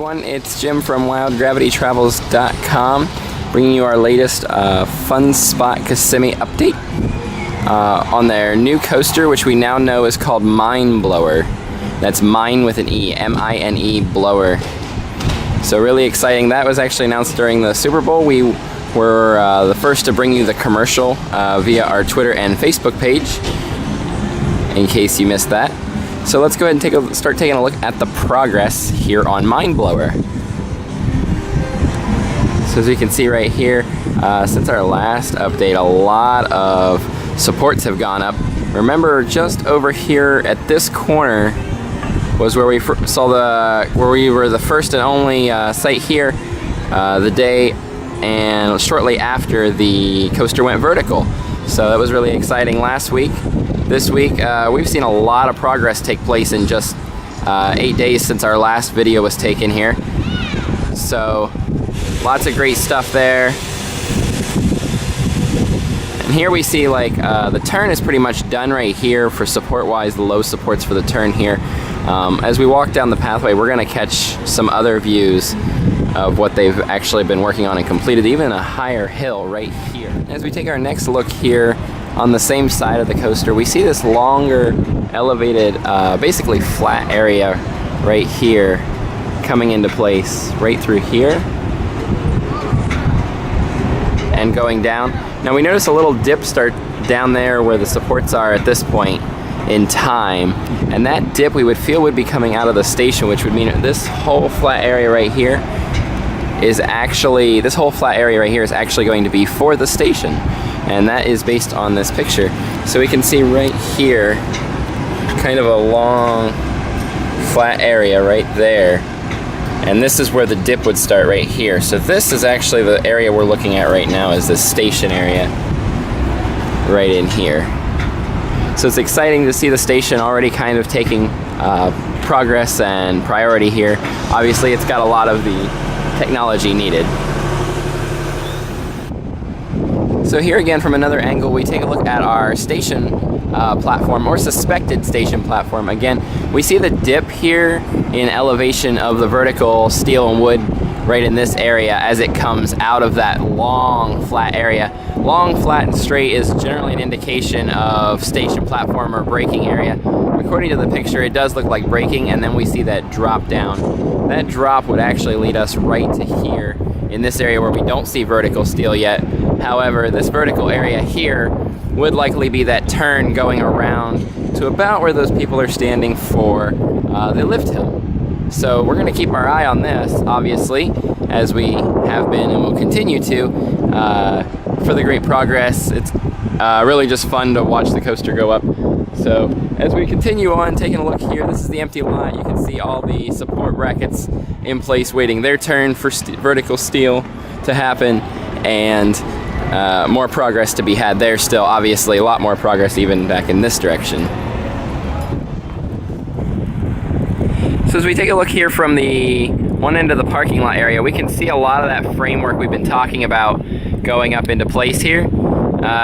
everyone, it's Jim from WildGravityTravels.com, bringing you our latest Fun Spot Kissimmee update on their new coaster, which we now know is called Mine Blower. That's Mine with an E, M-I-N-E Blower. So really exciting. That was actually announced during the Super Bowl. We were the first to bring you the commercial via our Twitter and Facebook page, in case you missed that. So let's go ahead and start taking a look at the progress here on Mine Blower. So as you can see right here, since our last update, a lot of supports have gone up. Remember, just over here at this corner was where we saw where we were the first and only site here the day and shortly after the coaster went vertical. So that was really exciting last week. This week, we've seen a lot of progress take place in just 8 days since our last video was taken here. So, lots of great stuff there. And here we see the turn is pretty much done right here for support-wise, the low supports for the turn here. As we walk down the pathway, we're gonna catch some other views of what they've actually been working on and completed, even a higher hill right here. As we take our next look here, on the same side of the coaster, we see this longer, elevated, basically flat area right here coming into place right through here and going down. Now we notice a little dip start down there where the supports are at this point in time, and that dip we would feel would be coming out of the station, which would mean this whole flat area right here is actually going to be for the station. And that is based on this picture. So we can see right here, kind of a long, flat area right there. And this is where the dip would start right here. So this is actually the area we're looking at right now, is this station area right in here. So it's exciting to see the station already kind of taking progress and priority here. Obviously, it's got a lot of the technology needed. So here again, from another angle, we take a look at our station platform, or suspected station platform. Again, we see the dip here in elevation of the vertical steel and wood right in this area as it comes out of that long, flat area. Long, flat, and straight is generally an indication of station platform or braking area. According to the picture, it does look like braking, and then we see that drop down. That drop would actually lead us right to here in this area where we don't see vertical steel yet. However, this vertical area here would likely be that turn going around to about where those people are standing for the lift hill. So we're going to keep our eye on this, obviously, as we have been and will continue to, for the great progress. It's really just fun to watch the coaster go up. So as we continue on, taking a look here, this is the empty lot. You can see all the support brackets in place waiting their turn for vertical steel to happen, and more progress to be had there still. Obviously, a lot more progress even back in this direction. So as we take a look here from the one end of the parking lot area, we can see a lot of that framework we've been talking about going up into place here.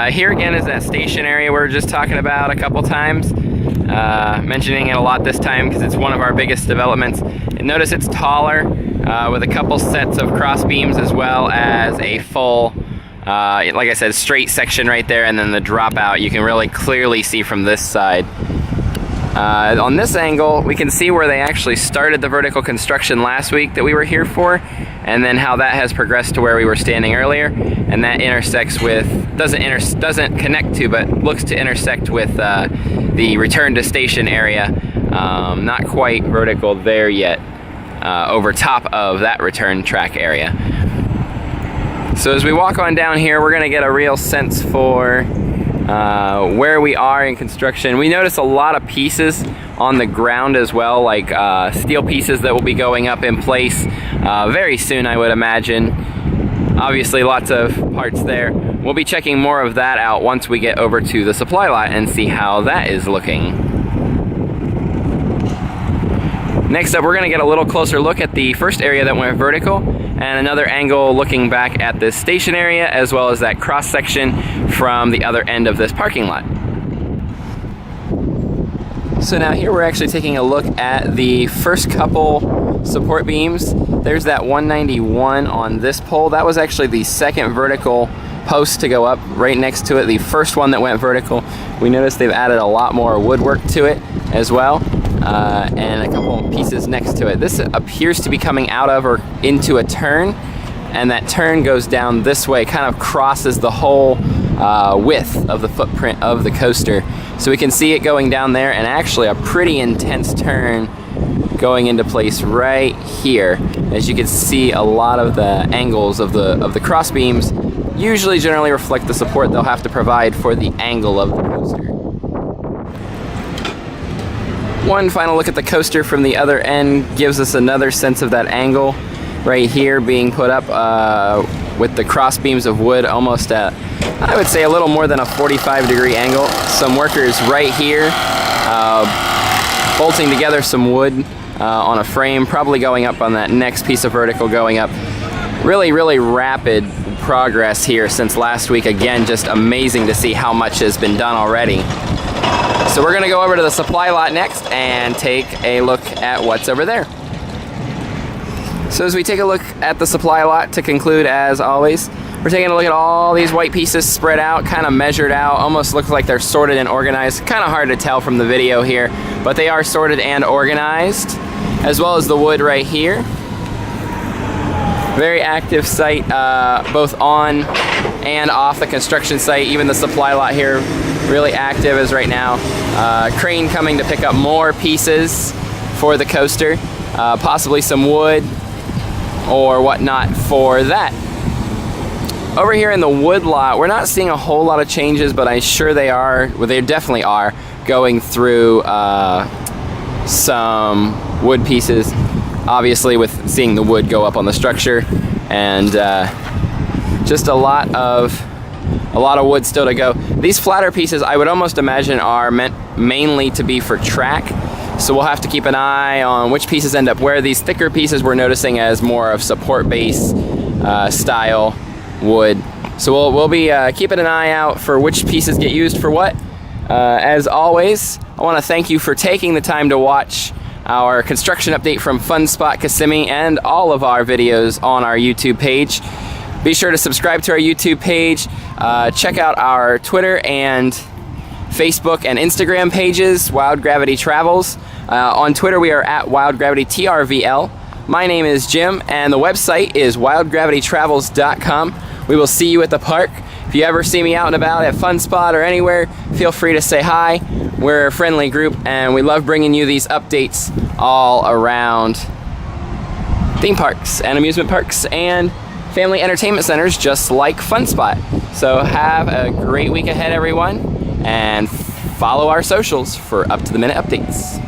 Here again is that station area we were just talking about a couple times, mentioning it a lot this time because it's one of our biggest developments. And notice it's taller, with a couple sets of cross beams as well as a full, like I said, straight section right there, and then the dropout you can really clearly see from this side. On this angle, we can see where they actually started the vertical construction last week that we were here for, and then how that has progressed to where we were standing earlier, and that intersects with, doesn't connect to, but looks to intersect with the return to station area. Not quite vertical there yet, over top of that return track area. So as we walk on down here, we're gonna get a real sense for where we are in construction. We notice a lot of pieces on the ground as well, like steel pieces that will be going up in place very soon, I would imagine. Obviously lots of parts there. We'll be checking more of that out once we get over to the supply lot and see how that is looking. Next up, we're gonna get a little closer look at the first area that went vertical, and another angle looking back at this station area, as well as that cross section from the other end of this parking lot. So now here we're actually taking a look at the first couple support beams. There's that 191 on this pole. That was actually the second vertical post to go up right next to it, the first one that went vertical. We noticed they've added a lot more woodwork to it as well, and a couple pieces next to it. This appears to be coming out of or into a turn, and that turn goes down this way, kind of crosses the whole width of the footprint of the coaster. So we can see it going down there, and actually a pretty intense turn going into place right here. As you can see, a lot of the angles of the cross beams usually generally reflect the support they'll have to provide for the angle of the coaster. One final look at the coaster from the other end gives us another sense of that angle right here being put up with the cross beams of wood almost at, I would say, a little more than a 45-degree angle. Some workers right here bolting together some wood on a frame, probably going up on that next piece of vertical going up. Really, really rapid progress here since last week. Again, just amazing to see how much has been done already. So we're gonna go over to the supply lot next and take a look at what's over there. So as we take a look at the supply lot, to conclude, as always, we're taking a look at all these white pieces spread out, kind of measured out, almost looks like they're sorted and organized. Kind of hard to tell from the video here, but they are sorted and organized, as well as the wood right here. Very active site, both on and off the construction site. Even the supply lot here, really active as right now. Crane coming to pick up more pieces for the coaster, possibly some wood or whatnot for that. Over here in the wood lot, we're not seeing a whole lot of changes, but I'm sure they are, well, they definitely are, going through some wood pieces, obviously with seeing the wood go up on the structure, and just a lot of wood still to go. These flatter pieces, I would almost imagine, are meant mainly to be for track, so we'll have to keep an eye on which pieces end up where. These thicker pieces we're noticing as more of support base style wood. So we'll be keeping an eye out for which pieces get used for what. As always, I want to thank you for taking the time to watch our construction update from Fun Spot Kissimmee and all of our videos on our YouTube page. Be sure to subscribe to our YouTube page. Check out our Twitter and Facebook and Instagram pages, WildGravity Travels. On Twitter, we are at WildGravity TRVL. My name is Jim, and the website is wildgravitytravels.com. We will see you at the park. If you ever see me out and about at Fun Spot or anywhere, feel free to say hi. We're a friendly group, and we love bringing you these updates all around theme parks and amusement parks and family entertainment centers just like Fun Spot. So have a great week ahead, everyone, and follow our socials for up-to-the-minute updates.